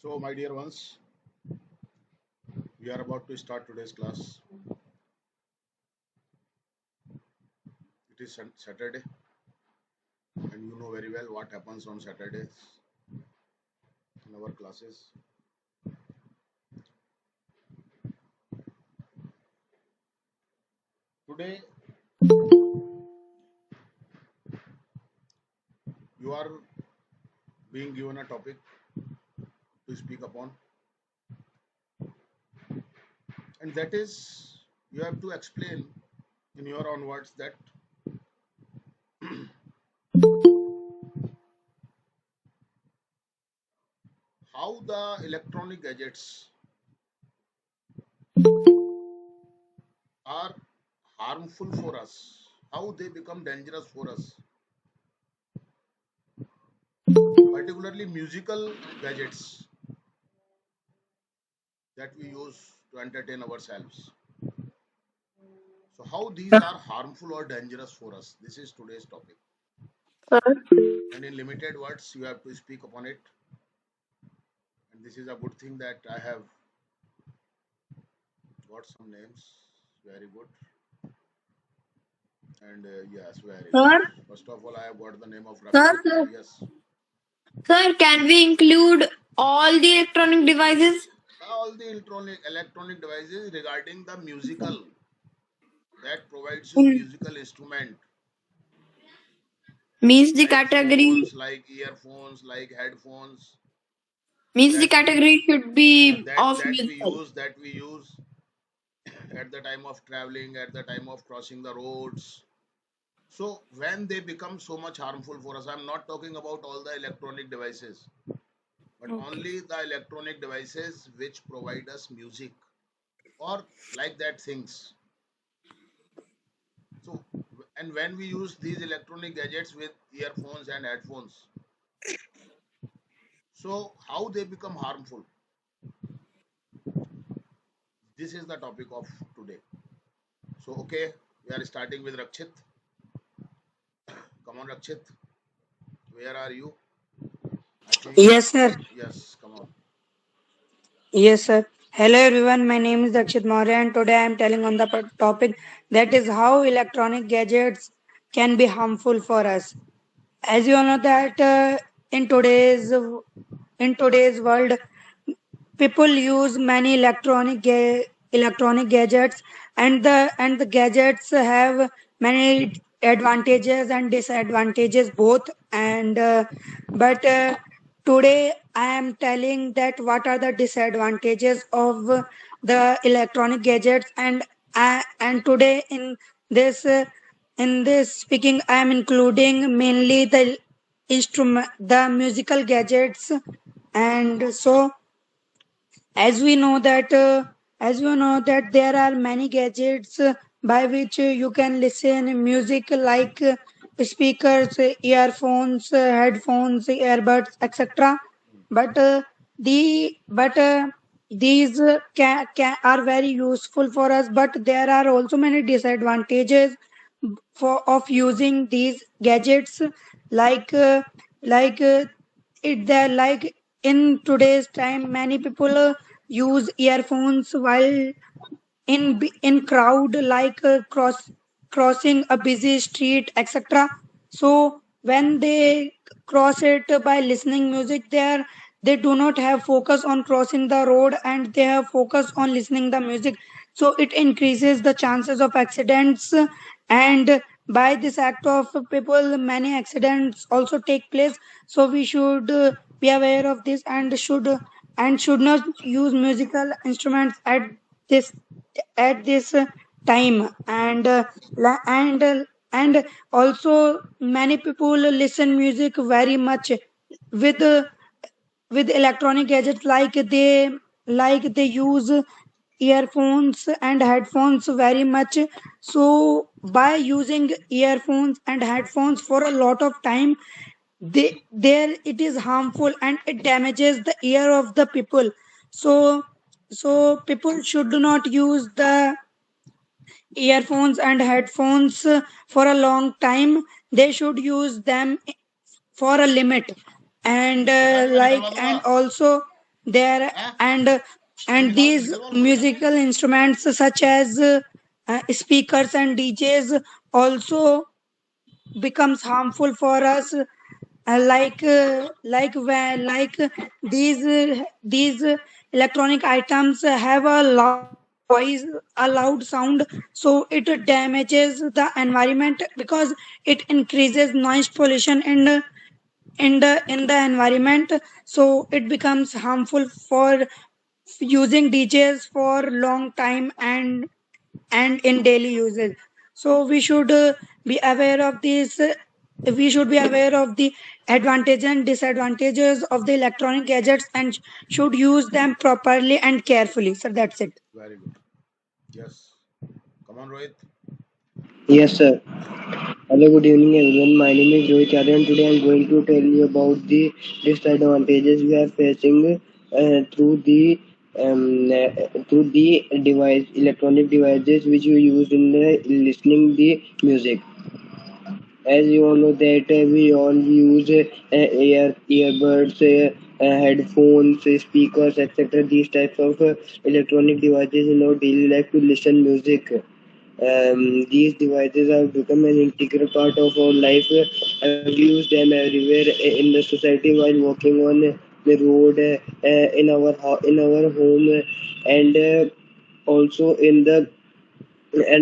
So, my dear ones, we are about to start today's class. It is Saturday, and you know very well what happens on Saturdays in our classes. Today, you are being given a topic to speak upon, and that is you have to explain in your own words that how the electronic gadgets are harmful for us, how they become dangerous for us, particularly musical gadgets that we use to entertain ourselves. So, how these are harmful or dangerous for us? This is today's topic. And in limited words, you have to speak upon it. And this is a good thing that I have got some names. Very good. And yes, very Sir, good. First of all, I have got the name of sir, Rakshit. Yes. sir, can we include all the electronic devices? All the electronic devices regarding the musical that provides you In musical instrument means the like category phones, like earphones, like headphones means the that we category should be that of that we musical. use that we use at the time of traveling, at the time of crossing the roads. So when they become so much harmful for us, I'm not talking about all the electronic devices, but Okay. only the electronic devices which provide us music or like that things. So and when we use these electronic gadgets with earphones and headphones, so how they become harmful? This is the topic of today. So okay, we are starting with Rakshit. Come on, Rakshit. Where are you? I think Yes, sir. yes. Come on. Yes, sir. Hello, everyone. My name is Dakshit Maurya, and today I am telling on the topic that is how electronic gadgets can be harmful for us. As you all know that in today's world, people use many electronic gadgets, and the gadgets have many advantages and disadvantages both. And but today I am telling that what are the disadvantages of the electronic gadgets, and today in this speaking I am including mainly the musical gadgets. And so as we know that there are many gadgets by which you can listen music, like speakers, earphones, headphones, earbuds, etc. But but these are very useful for us, but there are also many disadvantages for of using these gadgets, like like uh, like in today's time many people use earphones while in crowd, like crossing a busy street, etc. So when they cross it by listening music, they do not have focus on crossing the road, and they have focus on listening the music. So it increases the chances of accidents, and by this act of people many accidents also take place. So we should be aware of this, and should not use musical instruments this this time. And and also many people listen music very much with with electronic gadgets, like they use earphones and headphones very much. So by using earphones and headphones for a lot of time, there it is harmful and it damages the ear of the people. So people should not use the earphones and headphones for a long time. They should use them for a limit. And Right, my and Nikalwala. also there Eh? and Involve these involve हो गया क्या? musical instruments such as speakers and DJs also becomes harmful for us, these electronic items have a loud voice, a loud sound, so it damages the environment because it increases noise pollution in the environment, so it becomes harmful for using DJs for long time and in daily usage. So we should be aware of this. We should be aware of the advantages and disadvantages of the electronic gadgets and should use them properly and carefully. So that's it. Very good. Yes. Come on, Rohit. Yes, sir. Hello, good evening, everyone. My name is Rohit Yadav, and today I'm going to tell you about the disadvantages we are facing through the electronic devices which we use in listening the music. As you all know that we all use earbuds, headphones, speakers, etc. These types of electronic devices in our daily life to listen music. These devices have become an integral part of our life. We use them everywhere in the society while walking on the road, in our home, and also in the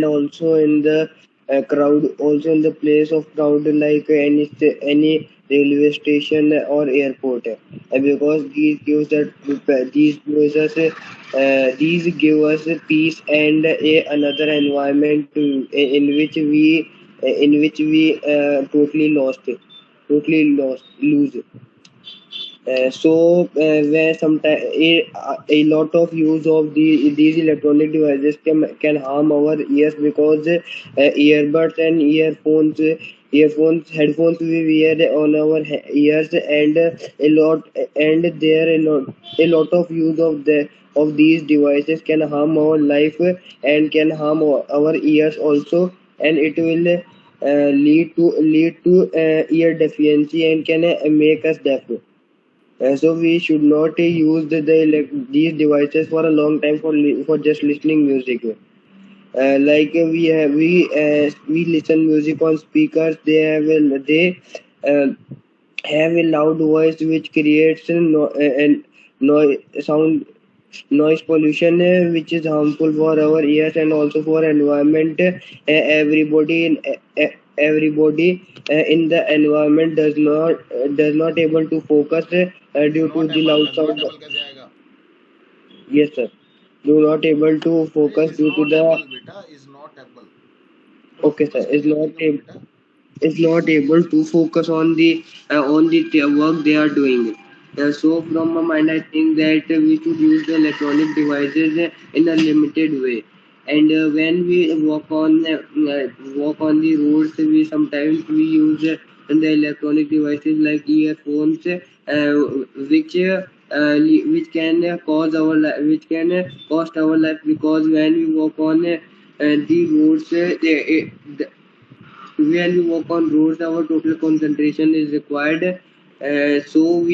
also in the crowd, also in the place of crowd like any railway station or airport. Because these give us peace and another environment in which we totally lost lose. Where sometimes a lot of use of these electronic devices can harm our ears because earbuds and headphones we wear on our ears, and a lot and there a lot of use of these devices can harm our life and can harm our ears also, and it will lead to ear deficiency and can make us deaf. So we should not use these devices for a long time for just listening music. We listen music on speakers. Uh, have a loud voice which creates and noise sound noise pollution, which is harmful for our ears and also for environment. Everybody in the environment does not able to focus due to Not the able. loud Does not sound. able कैसे आएगा? Yes, sir. Do not able to अरे focus is due to not the. able बेटा, is not able. थोड़ा Okay, sir. Focus करके बातें करो बेटा. Is not able to focus on the work they are doing. So from my mind, I think that we should use the electronic devices in a limited way. And when we walk on the roads, we sometimes we use the electronic devices like earphones, which can which can cost our life, because when we walk on the roads, when we walk on roads, our total concentration is required. So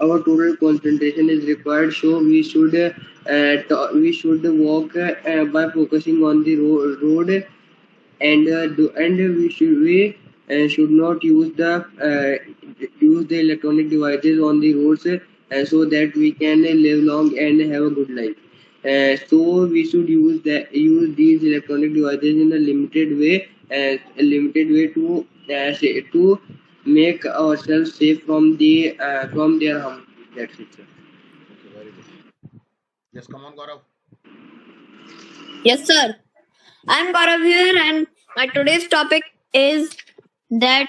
our total concentration is required. So we should walk by focusing on the road, and we should not use the electronic devices on the roads, so that we can live long and have a good life. So we should use these electronic devices in a limited way to make ourselves safe from their harm. That's it, sir. Okay, very good. Yes, come on, Gaurav. Yes, sir. I'm Gaurav here, and my today's topic is that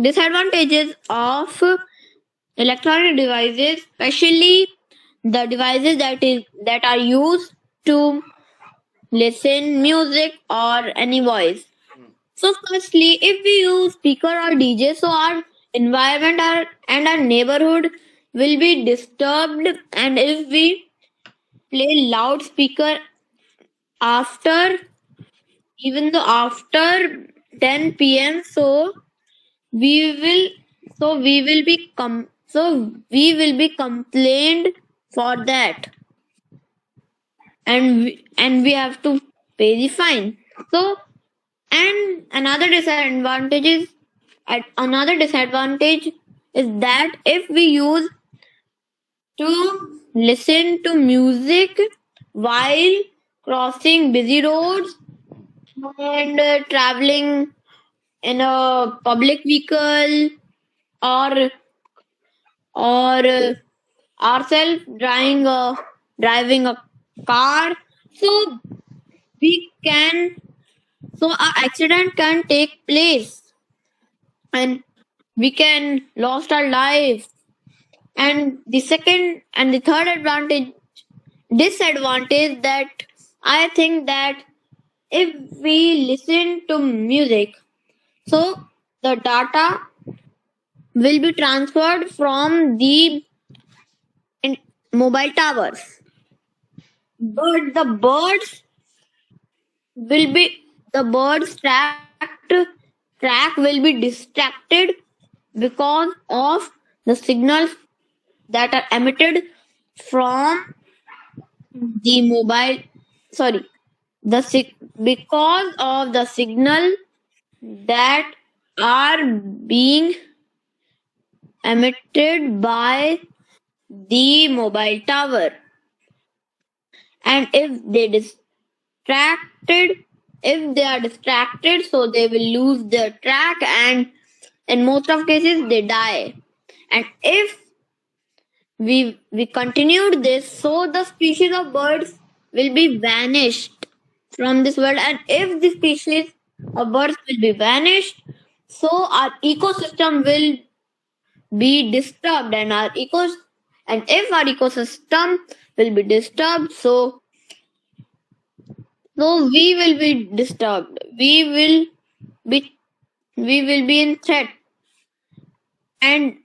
disadvantages of electronic devices, especially the devices that are used to listen music or any voice. Hmm. So, firstly, if we use speaker or DJ, so our environment and our neighborhood will be disturbed, and if we play loudspeaker after even though after 10 p.m. we will we will be So we will be complained for that, and we have to pay the fine. So, and another disadvantage is that if we use to listen to music while crossing busy roads and traveling in a public vehicle, or ourselves driving a car, so we can so a accident can take place, and we can lost our life. And the third advantage disadvantage that I think that if we listen to music, so the data will be transferred from the in- mobile towers, but will be the birds track will be distracted because of the signals that are emitted from the mobile, sorry, because of the signal that are being emitted by the mobile tower. And distracted if they are distracted, so they will lose their track, and in most of cases they die. And if we continued this, so the species of birds will be vanished from this world. And if the species of birds will be vanished, so our ecosystem will be disturbed, and if our ecosystem will be disturbed, so we will be disturbed, be we will be in threat, and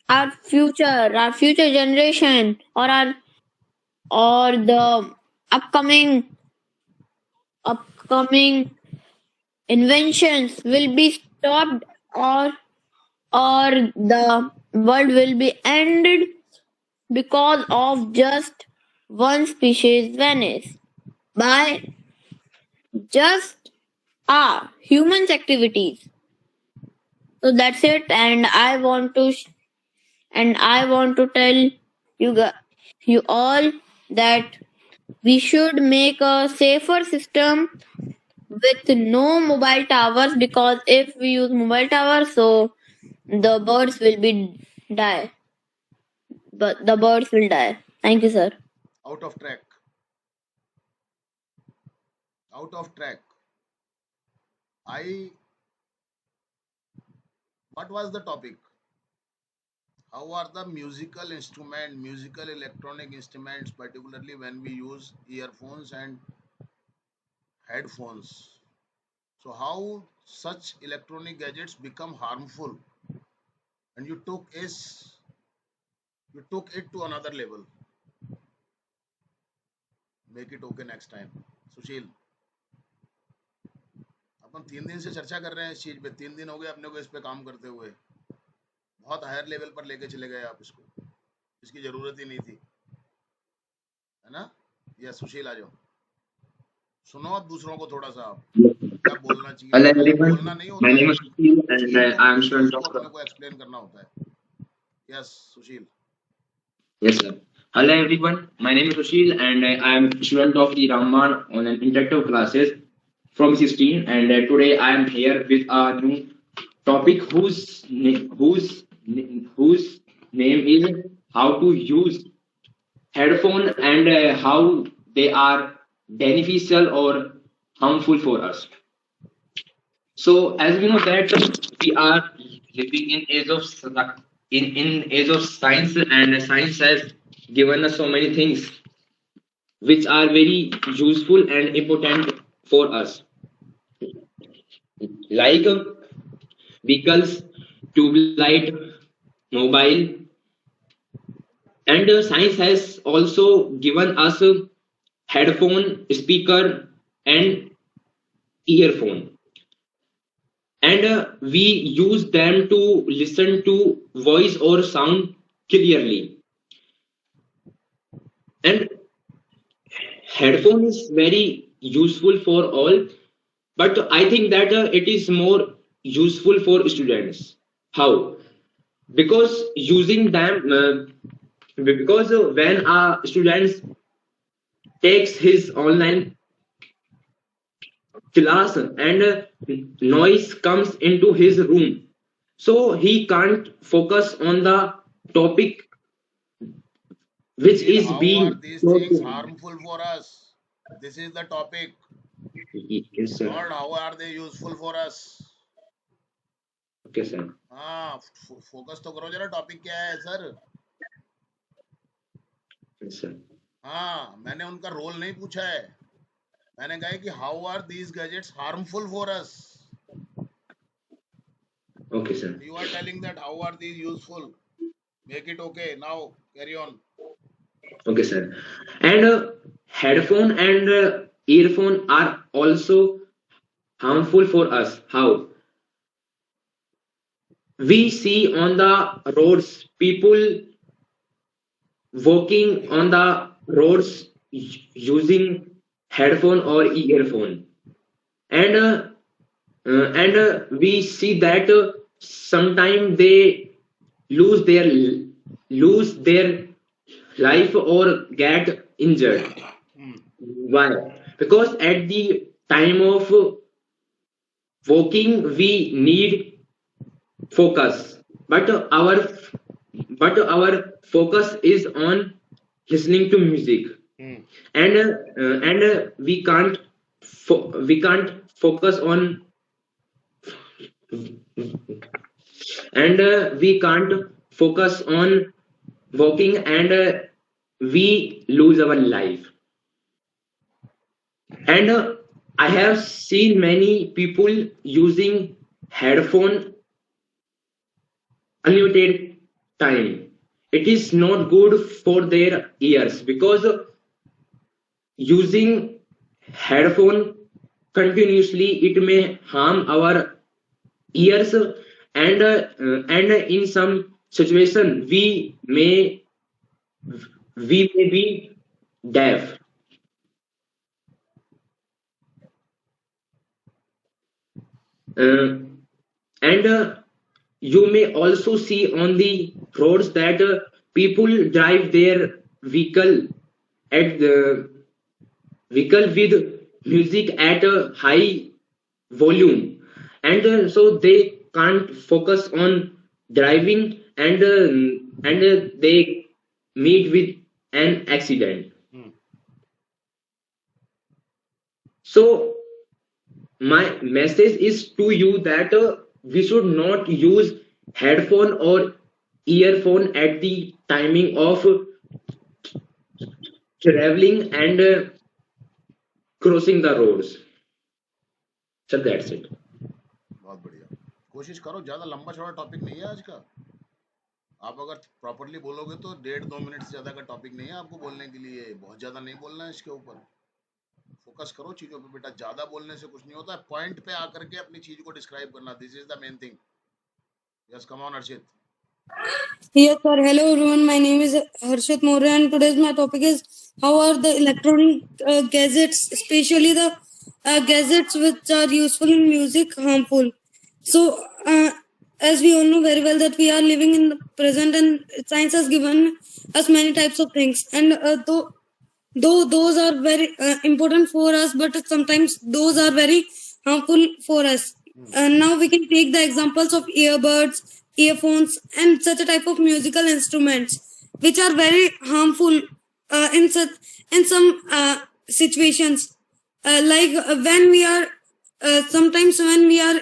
our future generation, or the upcoming upcoming inventions will be stopped, or the world will be ended because of just one species vanish by just humans activities. So that's it, and I want to tell you all that we should make a safer system with no mobile towers, because if we use mobile towers, so the birds will be die but the birds will die. Thank you, sir. Out of track. Out of track. I. What was the topic? How are the musical electronic instruments, particularly when we use earphones and headphones? So, how such electronic gadgets become harmful, and you took it to another level. Make it okay next time. सुशील, अपन 3 दिन से चर्चा कर रहे हैं इस चीज पे, 3 दिन हो गए अपने को इस पे काम करते हुए, बहुत हायर लेवल पर लेके चले गए आप इसको, इसकी जरूरत ही नहीं थी, है ना? या सुशील आ जाओ, सुनो अब दूसरों को थोड़ा सा, आप क्या बोलना चाहिए, Hello पहले everyone, बोलना नहीं my होता name है, is Sushil and ठीक है, I am फिर student उसको of अपने को एक्सप्लेन करना होता है. Yes Sushil. yes sir. Hello everyone, my name is Sushil and I am student of the Rahman on an interactive classes from 16 and today I am here with a new topic whose name is how to use headphone and how they are beneficial or harmful for us. So as we know that we are living in age of science and science has given us so many things which are very useful and important for us like vehicles, tube light, mobile, and science has also given us headphone, speaker, and earphone, and we use them to listen to voice or sound clearly. And headphone is very useful for all, but I think that it is more useful for students. How? Because using them, because when a student takes his online class and noise comes into his room, so he can't focus on the topic which Still, is how are being these taught to things him. harmful for us? This is the topic. Yes, sir. Not how are they useful for us. Okay, sir. हाँ focus तो करो जरा topic क्या है sir. Yes, sir. हाँ मैंने उनका role नहीं पूछा है. मैंने कहा है कि how are these gadgets harmful for us. Okay, sir. You are telling that how are these useful. Make it okay. Now carry on. Okay, sir. And headphone and earphone are also harmful for us. How? We see on the roads people walking on the roads using headphone or earphone, and we see that sometimes they lose their lose their life or get injured. Why? Because at the time of walking we need focus, but our focus is on listening to music, and we can't focus on, and we can't focus on walking, and we lose our life. And I have seen many people using headphone unlimited time. It is not good for their ears, because using headphone continuously it may harm our ears, and in some situation we may be deaf. Uh, and you may also see on the roads that people drive their vehicle at the vehicle with music at a high volume, and so they can't focus on driving, and they meet with an accident. So my message is to you that we should not use headphone or earphone at the timing of traveling and crossing the roads. So that's it. बहुत बढ़िया. कोशिश करो ज्यादा लंबा चौड़ा topic नहीं है आज का. आप अगर प्रॉपरली बोलोगे तो 1.5-2 मिनट से ज्यादा का टॉपिक नहीं है आपको बोलने के लिए. बहुत ज्यादा नहीं बोलना है इसके ऊपर. फोकस करो चीजों पे बेटा. ज्यादा बोलने से कुछ नहीं होता है. पॉइंट पे आकर के अपनी चीज को डिस्क्राइब करना. This is the main thing. Yes come on Harshit. Yes, sir. Hello, everyone. My name is Harshit Moria, and today's my topic is how are the electronic gadgets, especially the gadgets which are useful in music, harmful. So, as we all know very well that we are living in the present, and science has given us many types of things, and though those are very important for us, but sometimes those are very harmful for us. Now we can take the examples of earbuds, earphones, and such a type of musical instruments which are very harmful in some situations. Like when we are sometimes when we are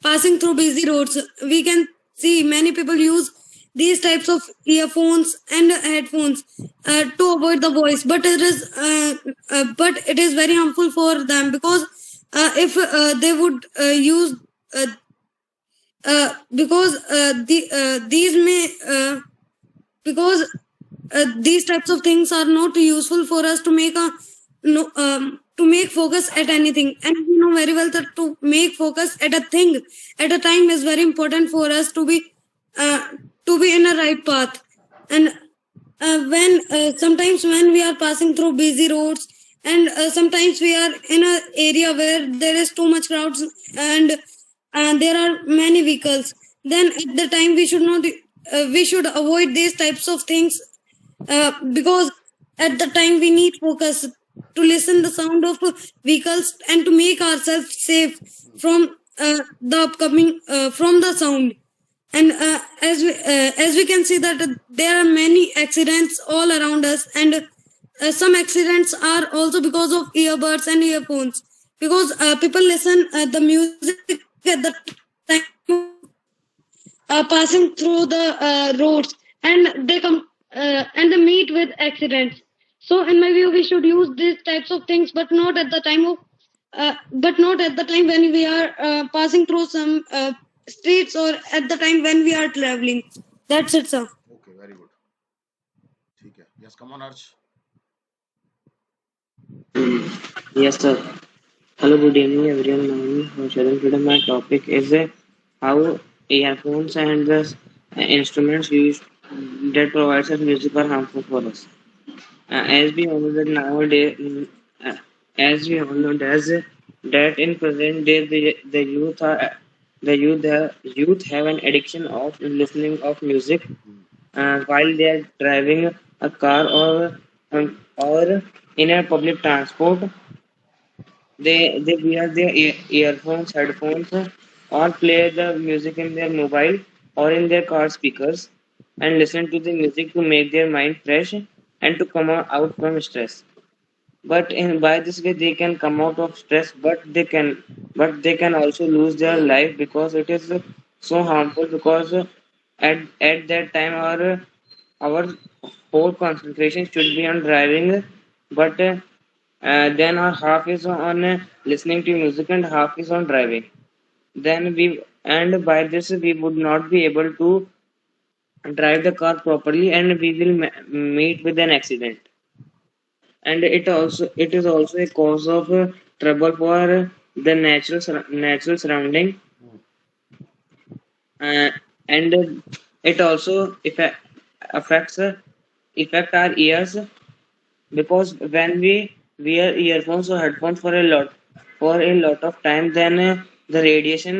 passing through busy roads, we can see many people use these types of earphones and headphones to avoid the voice, but it is very harmful for them, because if they would use because these may because these types of things are not useful for us to make a no to make focus at anything, and we know very well that to make focus at a thing at a time is very important for us to be in a right path. and when sometimes when we are passing through busy roads, and sometimes we are in a area where there is too much crowds, and there are many vehicles, then at the time we should not we should avoid these types of things, because at the time we need focus to listen the sound of vehicles and to make ourselves safe from the upcoming from the sound. And as we can see that there are many accidents all around us, and some accidents are also because of earbuds and earphones, because people listen the music at the time passing through the roads, and they come and they meet with accidents. So in my view we should use these types of things, but not at the time of but not at the time when we are passing through some streets, or at the time when we are traveling. That's it, sir. Okay, very good. ठीक है. Yes, come on, Arch. Yes, sir. Hello, good evening, everyone. My name is Harshadhan. Today, my topic is how earphones and the instruments used that provides us music are harmful for us. As we all know that nowadays, as we all know that in present day, the youth are youth have an addiction of listening of music while they are driving a car, or in a public transport. They wear their earphones, headphones, or play the music in their mobile or in their car speakers and listen to the music to make their mind fresh and to come out from stress. But in by this way they can come out of stress, but they can also lose their life because it is so harmful. Because at that time our whole concentration should be on driving, but then our half is on listening to music and half is on driving. Then we and by this we would not be able to drive the car properly, and we will meet with an accident. And it is also a cause of trouble for the natural surrounding, uh, and it also affects affect our ears, because when we wear earphones or headphones for a lot of time, then the radiation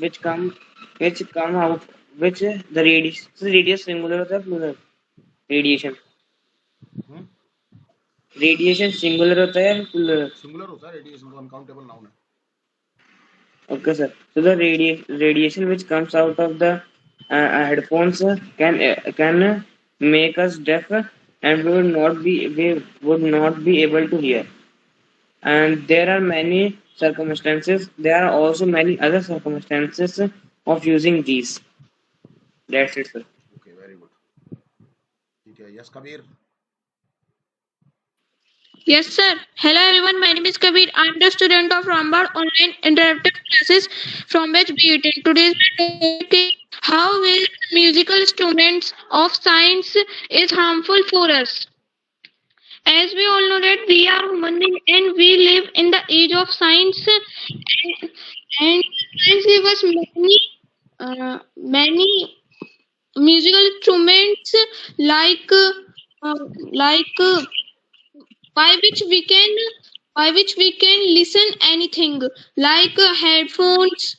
which come out, which the radius singular होता है plural radiation Hmm? radiation singular होता है plural. Singular होता है. Radiation तो uncountable noun है. Okay, sir. So the radiation which comes out of the headphones can make us deaf, and we would not be able to hear. And there are many circumstances. There are also many other circumstances of using these. That's it, sir. Okay, very good. ठीक है. Yes, Kabir. Yes, sir. Hello, everyone. My name is Kabir. I'm the student of Rambad Online Interactive Classes from batch B18. Today's my topic is how will musical instruments of science is harmful for us. As we all know that we are human beings and we live in the age of science, and science gives us many musical instruments like like by which we can listen anything like headphones,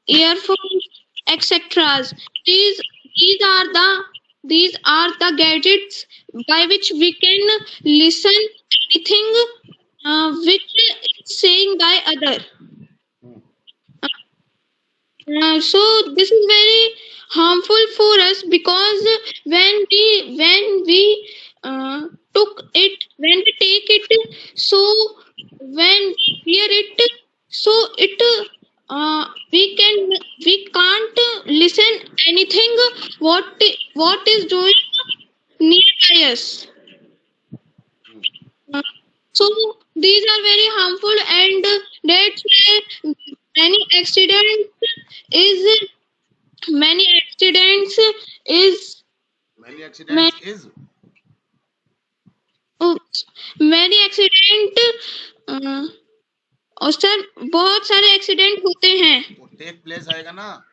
earphones, etc. these these are the gadgets by which we can listen anything which is saying by other. Hmm. So this is very harmful for us, because when we took it when we take it, so when we hear it, so it we can't listen anything what is doing nearby us. Uh, so these are very harmful, and that's why many accidents is many accidents is Many ma- accidents is many accident और sir बहुत सारे accident होते हैं. वो take place आएगा ना.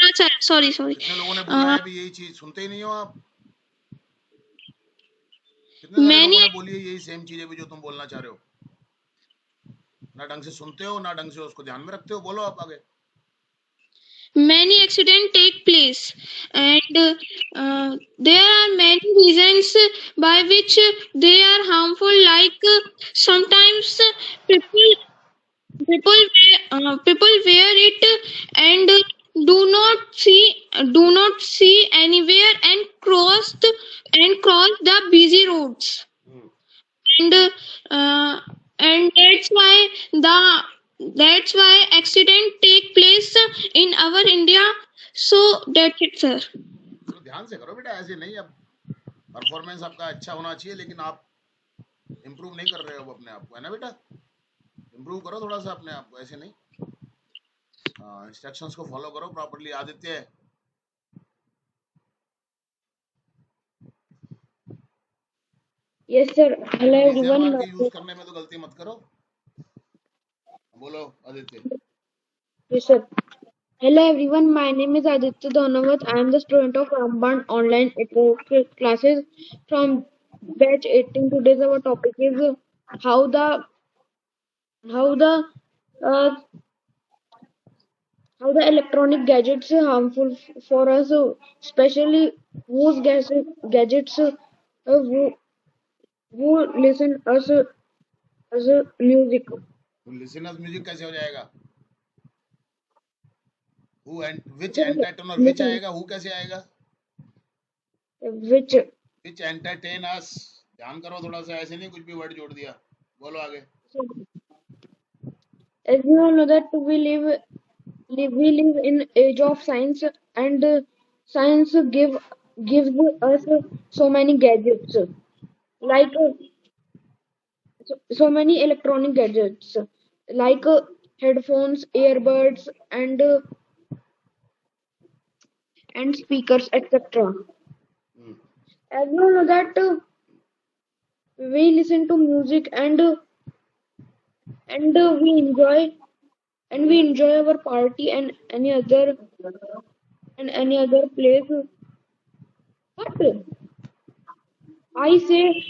अच्छा sorry sorry कितने लोगों ने बोला है भी यही चीज, सुनते ही नहीं हो आप? कितने सारे मैंने लोगों ने बोली है यही सेम चीज है भी जो तुम बोलना चाह रहे हो? ना ढंग से सुनते हो ना ढंग से उसको ध्यान में रखते हो। बोलो आप आगे। many accidents take place and there are many reasons by which they are harmful like sometimes people people wear it and do not see anywhere and cross the busy roads and uh, and the that's why accident take place in our India. So that's it, sir. चलो ध्यान से करो बेटा, ऐसे नहीं। अब performance आपका अच्छा होना चाहिए, लेकिन आप इम्प्रूव नहीं कर रहे हो अपने आप को, है ना बेटा? इम्प्रूव करो थोड़ा सा अपने आप को, ऐसे नहीं। इंस्ट्रक्शंस को फॉलो करो properly. Aditya, Yes, sir. Hello, region everyone. मार के यूज करने में तो गलती मत करो। बोलो Aditya. Yes, sir. Hello, everyone. My name is Aditya Donavat. I am the student of Ramban online classes from batch 18. Today's our topic is how the how the uh, how the electronic gadgets are harmful for us, especially whose gadgets who listen as music. Listeners music कैसे हो जाएगा? Who and which Sir, entertain, और विच listen, आएगा, who कैसे आएगा? which which entertain अस। ध्यान करो थोड़ा सा, ऐसे नहीं कुछ भी वर्ड जोड़ दिया। बोलो आगे। as we all know that we live in age of science and science gives us so many gadgets like so many electronic gadgets like headphones, earbuds, and speakers, etc. As we all know that we listen to music and we enjoy our party and any other place. But I say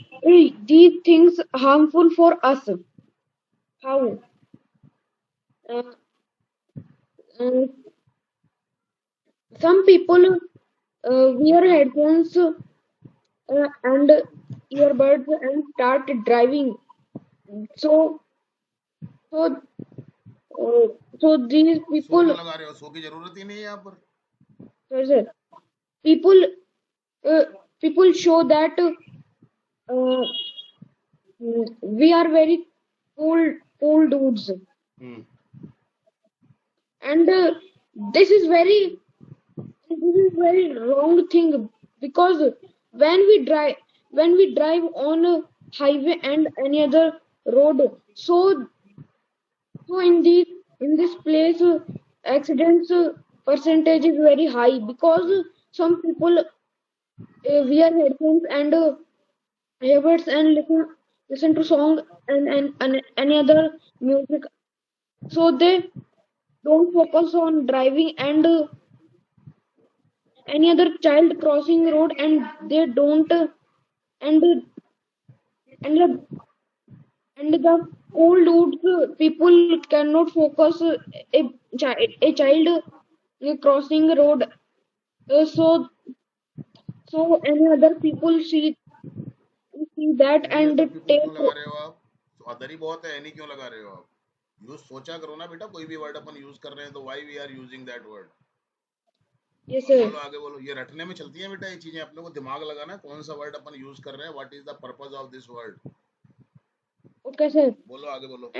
these things harmful for us. How? Uh, uh, some people wear headphones and earbuds and start driving. So so so these so people, क्यों लगा रहे हो? सो की जरूरत ही नहीं है यहाँ पर। sorry, sir, people uh, people show that uh, we are very cool dudes, and this is very wrong thing because when we drive when we drive on a highway and any other road, so in this place accidents percentage is very high because some people wear headphones and earbuds and listen to song and any other music, so they don't focus on driving and any other child crossing road, and they don't and and the and the old people cannot focus a child crossing road, so any other people see that any and other people take. क्यों लगा रहे हो आप? तो other ही बहुत है, any क्यों लगा रहे हो आप? यूज सोचा करो ना बेटा, कोई भी वर्ड अपन यूज कर रहे हैं तो why we are using that word. Yes, sir. बोलो आगे बोलो। ये रटने में चलती है बेटा ये चीजें, अपने को दिमाग लगाना है कौन सा वर्ड अपन यूज कर रहे हैं, what is the purpose of this word. Okay, sir. बोलो आगे बोलो।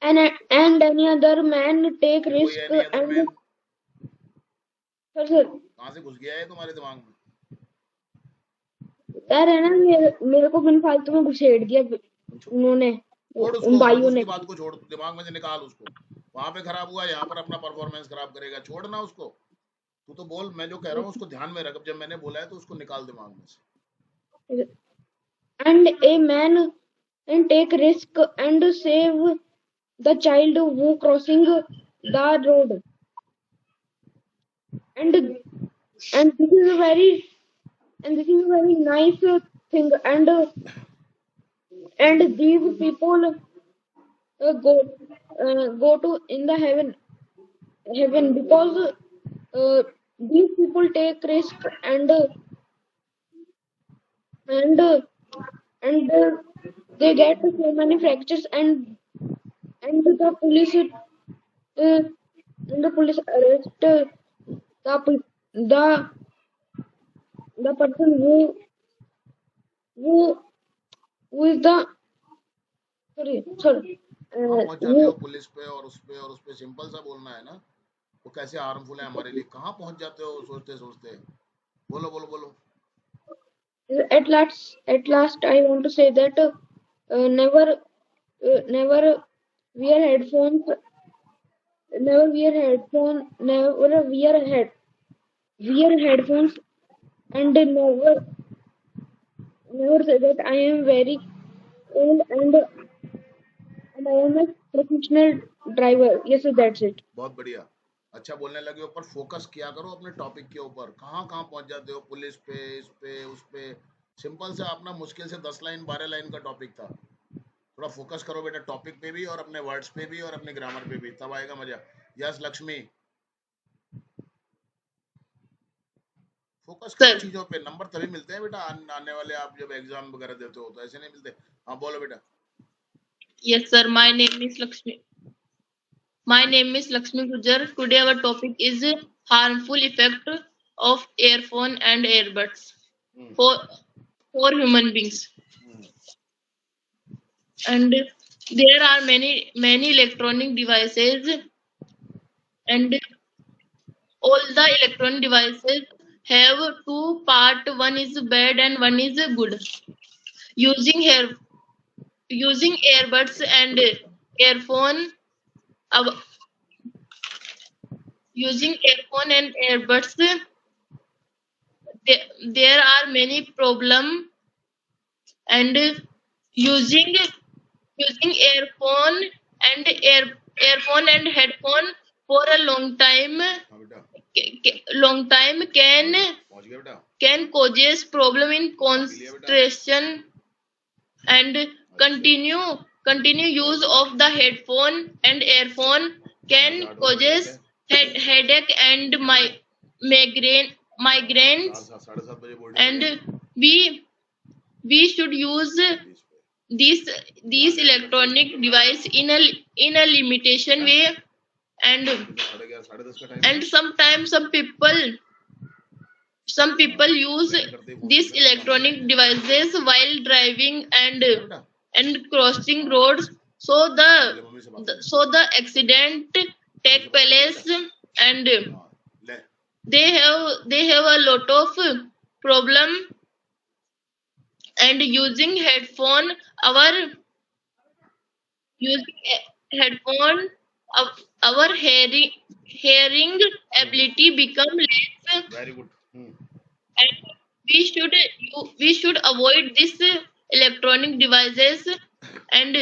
And any other man take कोई risk any other and man sir कहाँ से घुस गया है तुम्हारे दिमाग में? यार है ना, मेरे को बिन फालतू में घुसेड़ दिया उन्होंने, छोड़ उन उसको, भाइयों उसकी ने। बात को छोड़, दिमाग में से निकाल उसको। वहां पे खराब हुआ, यहाँ पर अपना परफॉर्मेंस खराब करेगा, छोड़ना उसको। तू तो बोल, मैं जो कह रहा हूँ उसको ध्यान में रख। अब जब मैंने बोला है तो उसको निकाल दिमाग में से। And a man and take risk and save the child who crossing the road. and this is a very nice thing, and these people go to in the heaven because these people take risk, and and they get so many fractures, and uh, the police arrest the the person who who is the sorry कहाँ पहुंच जाते हो police पे और उस पे simple सा बोलना है ना, वो कैसे हार्मफुल है हमारे लिए, कहाँ पहुंच जाते हो सोचते सोचते। बोलो बोलो बोलो। at last I want to say that never wear headphones never wear headphones, and never say that I am very old, and I am a professional driver. Yes, that's it. बहुत बढ़िया, अच्छा बोलने लगे हो, पर फोकस किया करो अपने टॉपिक के ऊपर। कहाँ कहाँ पहुंच जाते हो, पुलिस पे, इस पे, उस पे। सिंपल से अपना मुश्किल से 10 लाइन 12 लाइन का टॉपिक था। थोड़ा फोकस करो बेटा टॉपिक पे भी और अपने वर्ड्स पे भी और अपने ग्रामर पे भी, तब आएगा मजा। यस लक्ष्मी, फोकस करो चीजों पे, नंबर तभी मिलते हैं बेटा आने वाले, आप जब एग्जाम वगैरह देते हो तो ऐसे नहीं मिलते। हाँ बोलो बेटा। Yes, sir. My name is Lakshmi. My name is Lakshmi Gujar. Today our topic is harmful effect of earphone and earbuds for human beings. And there are many electronic devices, and all the electronic devices have two part. One is bad and one is good. Using earbuds and earphone. Uh, Using earphone and earbuds, there are many problem, and using earphone and earphone and headphone for a long time हाँ बेटा, can पहुंच गया बेटा। causes problem in concentration, and continue use of the headphone and earphone can causes headache and migraine, साढ़े 7 बजे board and we should use these electronic device in a limitation way, and साढ़े 11 साढ़े 10 का time and sometimes some people use these electronic devices while driving and crossing roads, so the accident take place, and ले they have a lot of problem, and using headphone headphone our hearing ability become less, very good. and we should avoid this electronic devices, and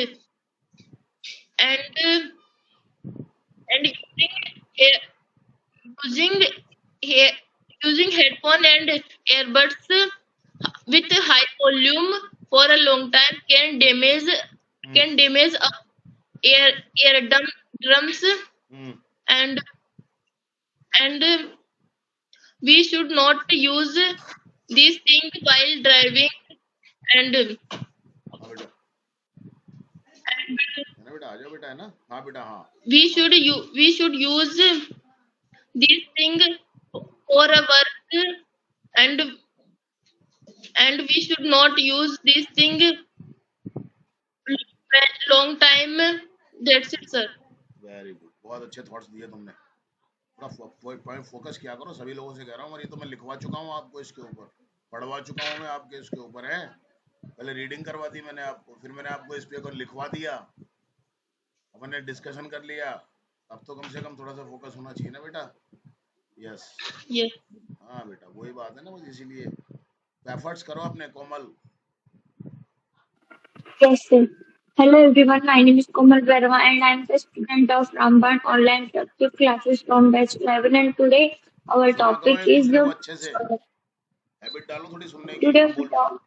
and and using he- using headphone and earbuds with high volume for a long time can damage drums, and and we should not use these things while driving, and हाँ बेटा, है ना बेटा, आ जाओ बेटा, है ना। हाँ बेटा, हाँ we should use these things for a work, and we should not use these things long time. That's it, sir. Very good, बहुत अच्छे थॉट्स दिए तुमने। थोड़ा पॉइंट फोकस किया करो, सभी लोगों से कह रहा हूँ, और ये तो मैं लिखवा चुका हूँ आपको, इसके ऊपर पढ़वा चुका हूँ मैं आपके, इसके ऊपर है। पहले रीडिंग करवा दी मैंने आपको, फिर मैंने आपको इस पे ऊपर लिखवा दिया, अपन ने डिस्कशन कर लिया। अब तो कम से कम थोड़ा सा फोकस होना चाहिए ना बेटा। Yes Yes. हाँ बेटा, वही बात है ना, बस इसीलिए एफर्ट्स करो अपने, कोमल। Yes, sir. Hello everyone, my name is Komal Verma and I am the student of Ramban Online Productive Classes from Batch 11, and today our सुना करो topic एक is दूसरे को अच्छे से, uh, हैबिट डालो थोड़ी सुनने की, today हाँ we बोल बोल। talk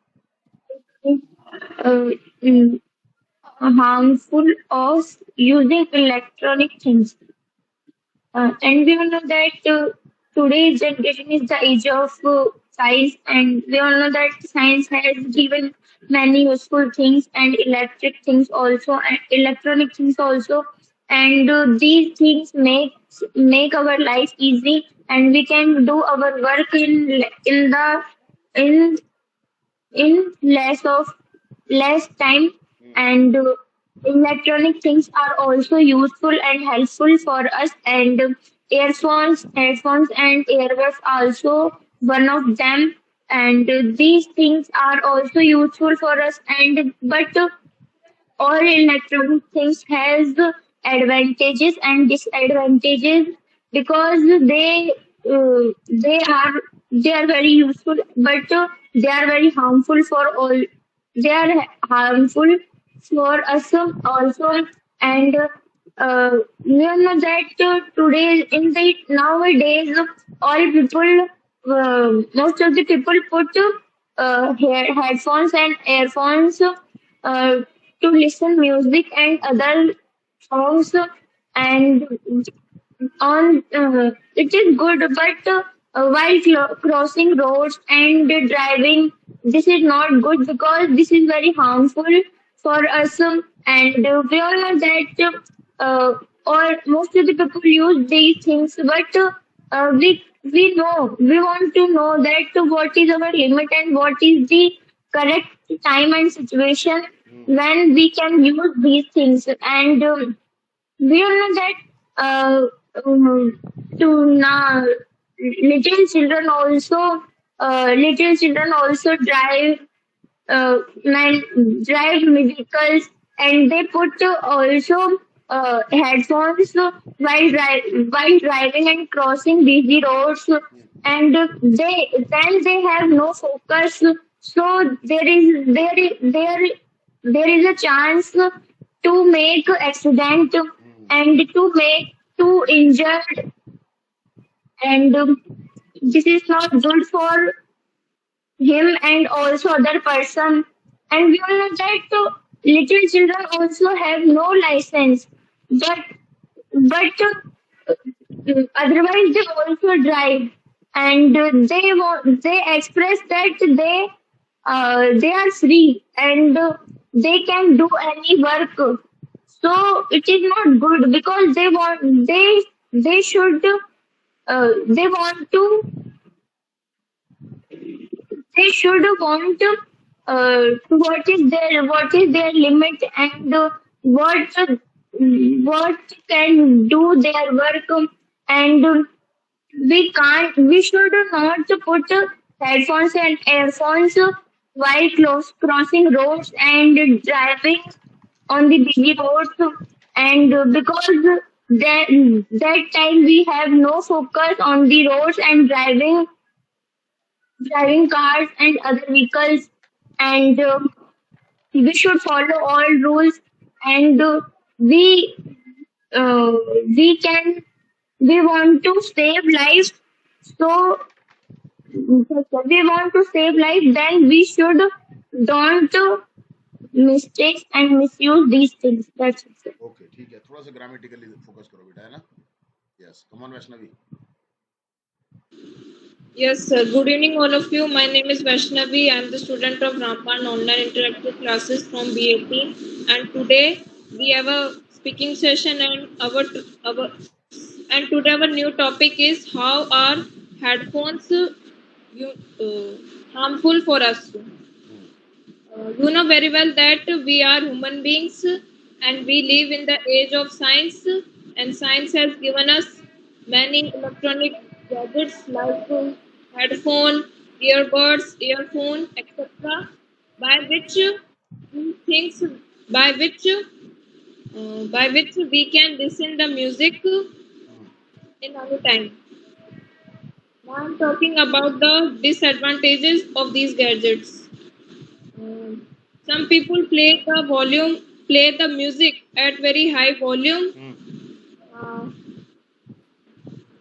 uh, mm, harmful of using electronic things. And we all know that today's generation is the age of science, and we all know that science has given many useful things and electric things also, and electronic things also. And these things make our life easy, and we can do our work in in less time. And electronic things are also useful and helpful for us. And earphones headphones and earbuds also one of them. And these things are also useful for us. And but all electronic things has advantages and disadvantages, because they are very useful, but they are very harmful for all. They are harmful for us also. And we all know that today in the nowadays all people most of the people put headphones and earphones to listen music and other songs. And on it is good, but while crossing roads and driving, this is not good, because this is very harmful for us. And we all know that or most of the people use these things, but we want to know that what is our limit and what is the correct time and situation when we can use these things. And we all know that to now little children also drive vehicles, and they put also headphones while driving and crossing busy roads. And they have no focus, so there is a chance to make accident and to injured. And this is not good for him and also other person. And we all know that little children also have no license, but otherwise they also drive. And they express that they are free, and they can do any work. So it is not good, because they should they want to they should want what is their limit, and what can do their work. And we should not put headphones and earphones while crossing roads and driving on the busy roads. And because that time we have no focus on the roads and driving cars and other vehicles. And we should follow all rules. And we uh, we can we want to save lives. So we want to save life, then we should don't mistakes and misuse these things. That's it, sir. Okay ठीक है, थोड़ा सा grammatically focus करो बेटा, है ना? Yes, come on Vaishnavi. Yes, sir. Good evening, all of you. My name is Vaishnavi. I am the student of Rampan Online Interactive Classes from BAT. And today we have a speaking session, and today our new topic is how are headphones harmful for us. You know very well that we are human beings and we live in the age of science, and science has given us many electronic gadgets like headphone, earbuds, earphone, etc. by which things by which we can listen the music in any time. Now I'm talking about the disadvantages of these gadgets. Some people play the music at very high volume, uh,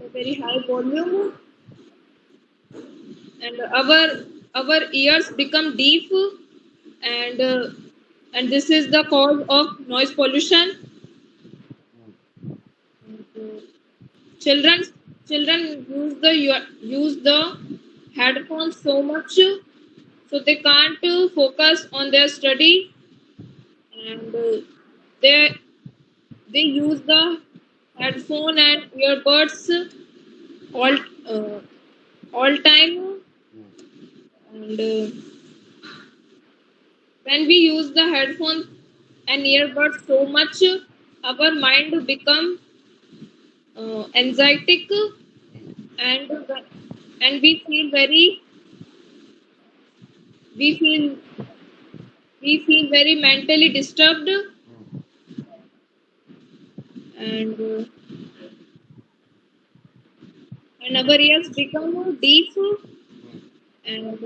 a very high volume, and our ears become deaf, and and this is the cause of noise pollution. Children children use the headphones so much, so they can't focus on their study, and they they use the headphone and earbuds all uh, all time, and when we use the headphones and earbuds so much, our mind become anxietic, and and we feel we feel very mentally disturbed, and and our ears become deaf, and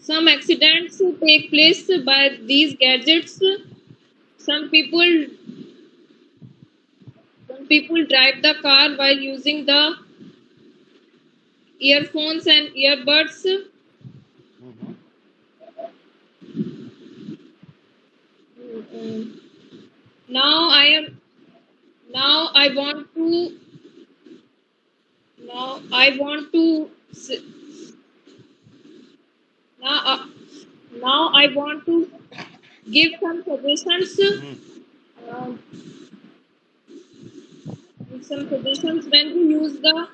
some accidents take place by these gadgets. Some people some people drive the car while using the earphones and earbuds. Um, now I am now I want to now I want to s- now now I want to give some suggestions. Um, some suggestions when we use the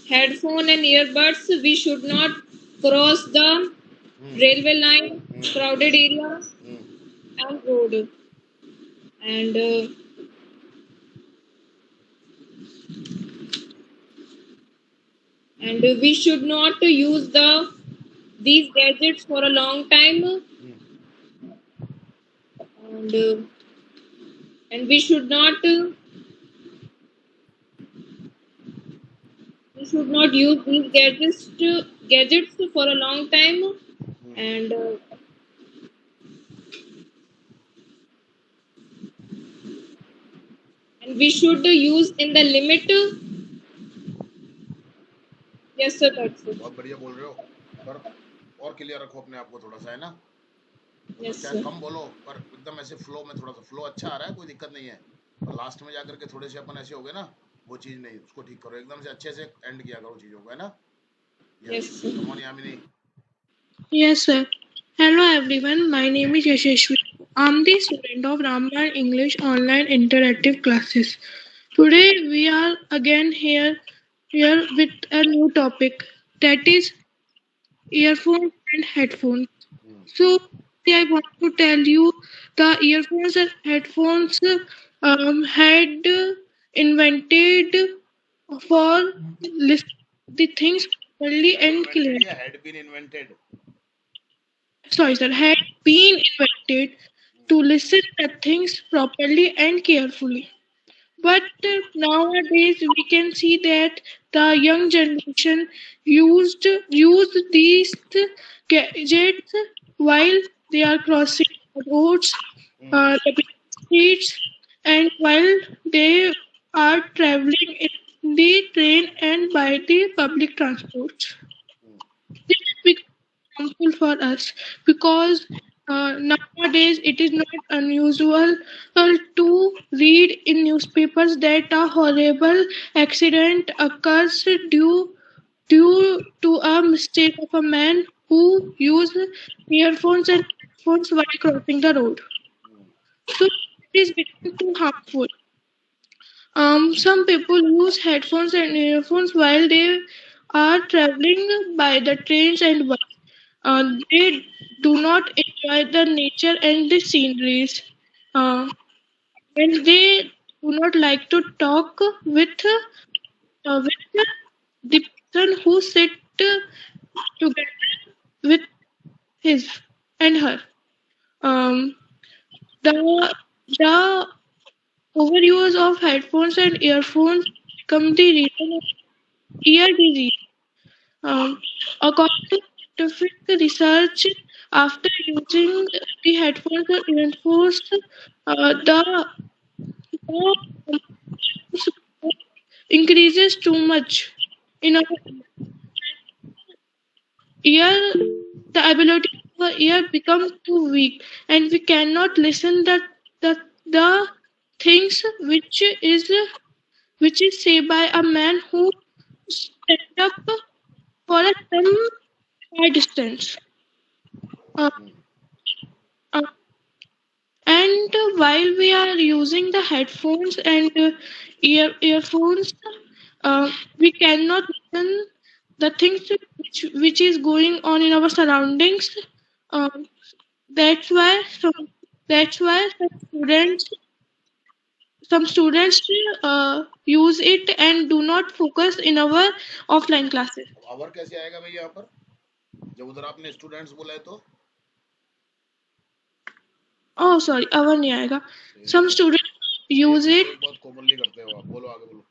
headphone and earbuds, we should not cross the railway line, crowded areas, and road. And we should not use these gadgets for a long time, and and we should not use these gadgets for a long time, and we should use in the limit. Yes, sir, that's it. बहुत बढ़िया बोल रहे हो, पर और clear रखो अपने आप को थोड़ा सा, है ना? Yes, चाहे sir. कम बोलो पर एकदम ऐसे फ्लो में, थोड़ा सा फ्लो अच्छा आ रहा है, कोई दिक्कत नहीं है, पर लास्ट में जाकर के थोड़े से अपन ऐसे हो गए ना, वो चीज नहीं, उसको ठीक करो, एकदम से अच्छे से एंड किया करो चीजों को, है ना? Yes, sir. Come on Yamini. Yes, sir. Hello everyone, my name is Yashashwi. I'm the student of Ramban English Online Interactive Classes. Today we are again here with a new topic, that is earphones and headphones. So I want to tell you the earphones and headphones had invented for listening the things clearly and clearly. had been invented. Sorry, sir, had been invented to listen at things properly and carefully. But nowadays we can see that the young generation use these gadgets while they are crossing roads, the streets, and while they are traveling in the train and by the public transport. This becomes harmful for us because nowadays it is not unusual to read in newspapers that a horrible accident occurs due to a mistake of a man who used earphones and headphones while crossing the road. So it is becoming too harmful. Some people use headphones and earphones while they are traveling by the trains and buses. They do not enjoy the nature and the sceneries. Uh, and they do not like to talk with the person who sit together with his and her. Um, the the overuse of headphones and earphones become the reason of ear disease. According to scientific research, after using the headphones or earphones, the increases too much in our the ability of our ear becomes too weak, and we cannot listen the things which is said by a man who stand up for a some far distance. Uh, uh, and while we are using the headphones and earphones, we cannot listen the things which is going on in our surroundings. Um, that's why some students use it and do not focus in our offline classes. Our कैसे आएगा भाई यहाँ पर जब उधर आपने students बोला है तो Oh, sorry, our नहीं आएगा. Some students use it बहुत कॉमनली करते हो आप बोलो आगे बोलो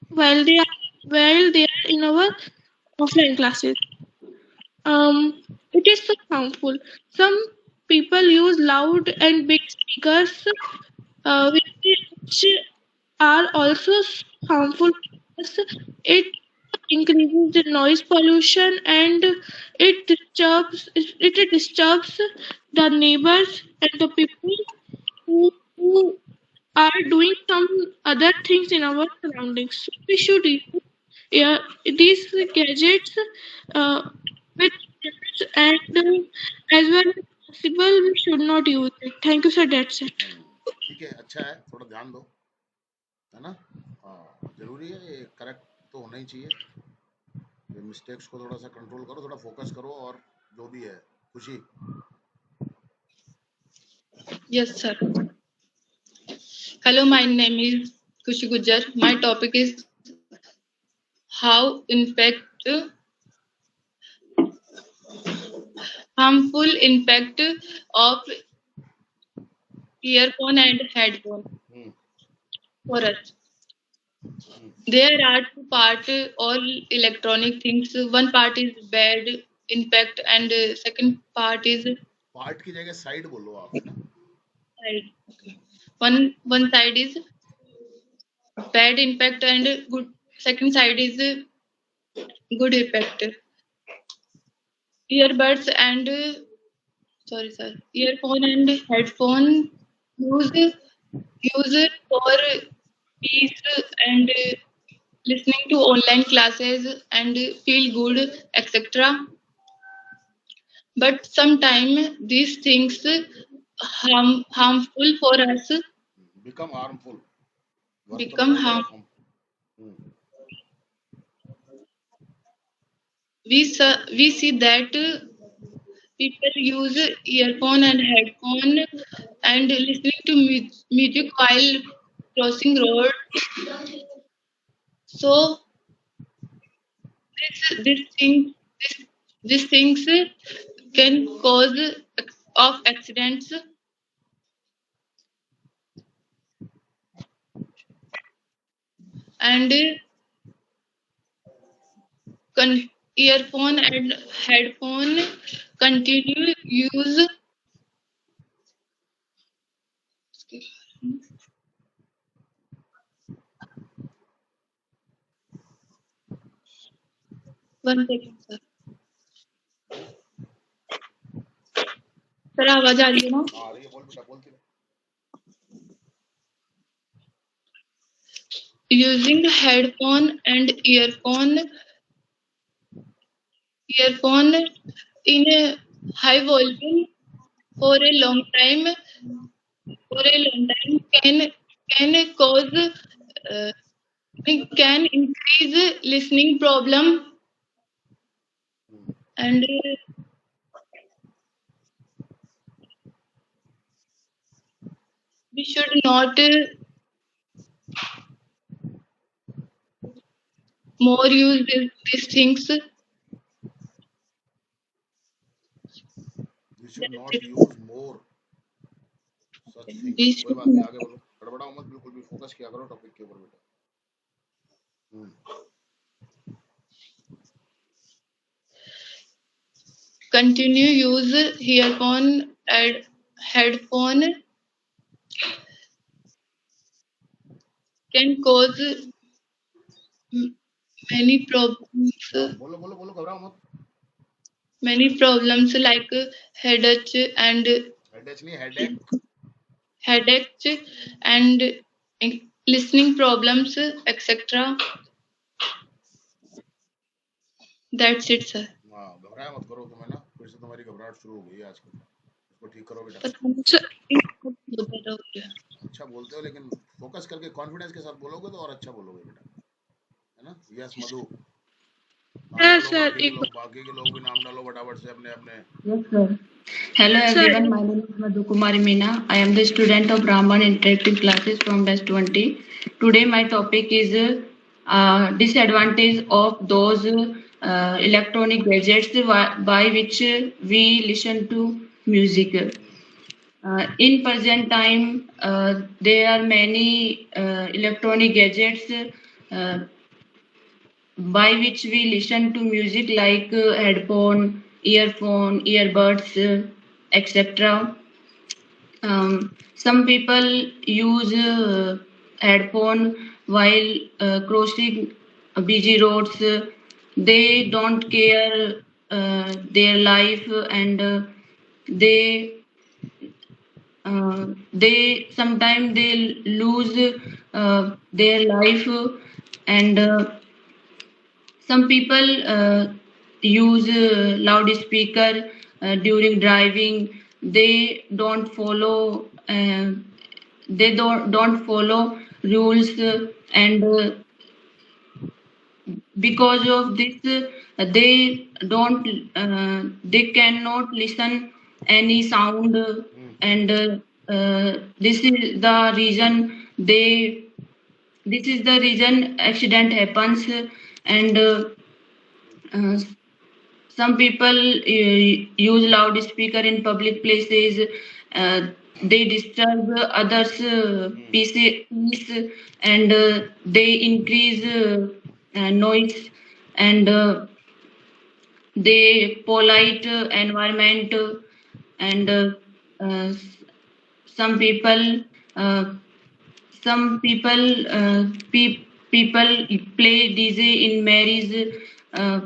while they are in our offline classes. It is so harmful. Some people use loud and big speakers, which are also harmful because it increases the noise pollution and it disturbs the neighbors and the people who are doing some other things in our surroundings. We should use these gadgets with limits and as well as possible we should not use it. Thank you, sir. That's it. ठीक है अच्छा है थोड़ा ध्यान दो है ना हाँ जरूरी है ये करेक्ट तो होना ही चाहिए ये मिस्टेक्स को थोड़ा सा कंट्रोल करो थोड़ा फोकस करो और जो भी है खुशी Yes, sir. Hello, my name is Kushi Gujar. My topic is how harmful impact of earphone and headphone for us. There are two parts all electronic things. One part is bad impact and second part is part की जगह side बोलो आप है ना side. One side is bad impact and good. Second side is good impact. Earbuds and earphone and headphone use for peace and listening to online classes and feel good, etc. But sometimes these things harmful for us. become harmful Become harm. We see that people use earphone and headphone and listening to music while crossing road. So these things can cause of accidents and earphone and headphone continue use one second sir आवाज आ रही है ना हाँ ये बोल बेटा बोलती रहो using headphone and earphone in a high volume for a long time can cause can increase listening problem and we should not more use these things. we should not use more such things कोई बात नहीं आगे बोलो गड़बड़ाओ मत बिल्कुल भी focus किया करो टॉपिक के ऊपर बेटा Continue use earphone and headphone can cause many problems. बोलो बोलो बोलो घबराओ मत Many problems like headache and हेडेच नहीं, headache. headache and listening problems, etc. That's it, sir. हाँ, घबराया मत करो तुम्हें ना, फिर से तुम्हारी घबराहट शुरू हो गई है आजकल. इसको ठीक करो बेटा. पता नहीं सर, बहुत ज्यादा हो गया। अच्छा बोलते हो, लेकिन फोकस करके कॉन्फिडेंस के साथ बोलोगे तो और अच्छा बोलोगे बेटा, है ना? यस मधु, नाम हाँ डालो. सर, एक बाकी के लोग भी नाम डालो फटाफट से अपने अपने. Yes, sir. Hello sir everyone, my name is Madhu Kumari Meena. I am the student of Brahman Interactive Classes from Batch 20. Today my topic is disadvantage of those electronic gadgets by which we listen to music. In present time, there are many electronic gadgets uh, by which we listen to music like headphone, earphone, earbuds, etc. Some people use headphone while crossing busy roads. They don't care their life and they sometimes they lose their life and some people use loudspeaker during driving. They don't follow. They don't follow rules and because of this they cannot listen any sound and this is the reason they this is the reason accident happens and uh, some people use loudspeaker in public places. They disturb others' peace and they increase noise and they polite environment and uh, some people uh, people play DJ in marriage uh,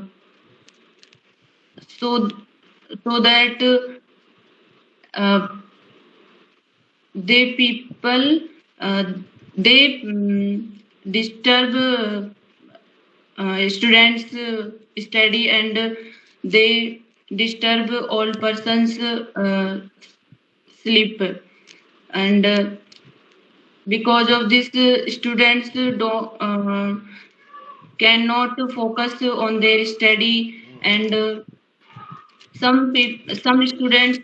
so so that uh, they people uh, they disturb students study and they disturb all persons sleep and because of this students don't cannot focus on their study and some students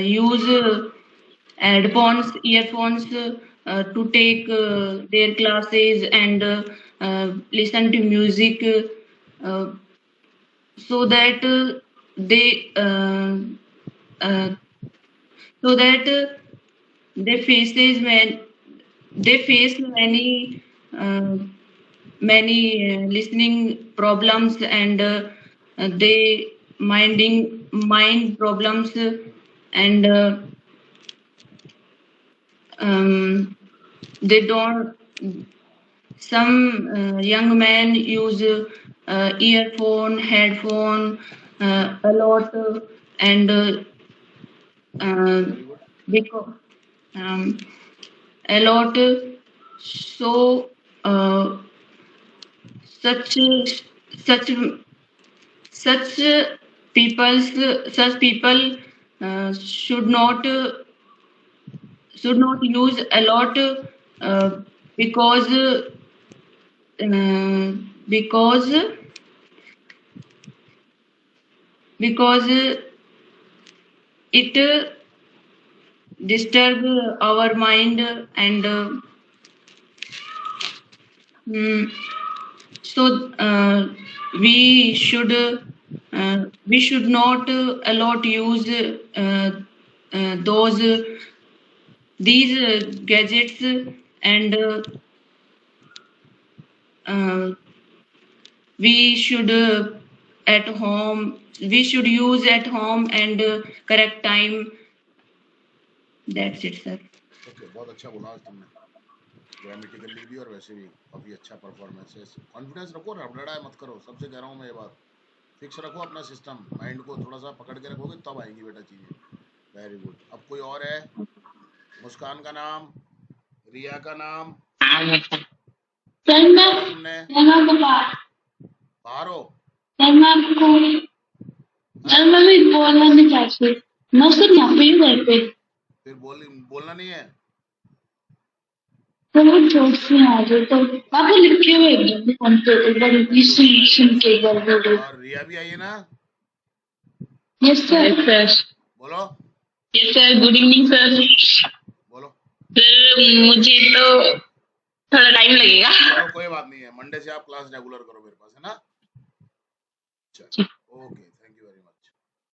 use headphones, earphones to take their classes and listen to music uh, so that they uh, so that they face uh, many listening problems and they mind problems and um, they don't some young men use earphone headphone a lot and Very good. because um, a lot so uh, such such such people should not use a lot because uh, because because it disturb our mind and mm, so we should not a lot use those these gadgets and uh, we should at home we should use at home and correct time. That's it, sir. Okay, बहुत अच्छा बोला आज तुमने, grammatically भी और वैसे भी काफी अच्छा परफॉर्मेंस है. कॉन्फिडेंस रखो, रबड़ाए मत करो, सबसे कह रहा हूँ मैं ये बात. फिक्स रखो अपना सिस्टम, माइंड को थोड़ा सा पकड़ के रखोगे तब आएंगी बेटा चीजें। Very good. अब कोई और है? मुस्कान का नाम, रिया का नाम, सर तुमने बाहर हो? मैं भी बोलना नहीं चाहती, मैं सिर्फ यहाँ पे ही घर पे। फिर बोलना नहीं है? तो वो जोर से आ जाए तो आपको लिखे हुए एकदम फोन पे एक बार सुन के एक बार बोलो। और रिया भी आई है ना? Yes sir. बोलो। Yes sir, good evening sir. बोलो। सर मुझे तो थोड़ा टाइम लगेगा। चलो कोई बात नहीं है, मंडे से आप क्लास रेगुलर करो मेरे पास, है ना? चलो ओके।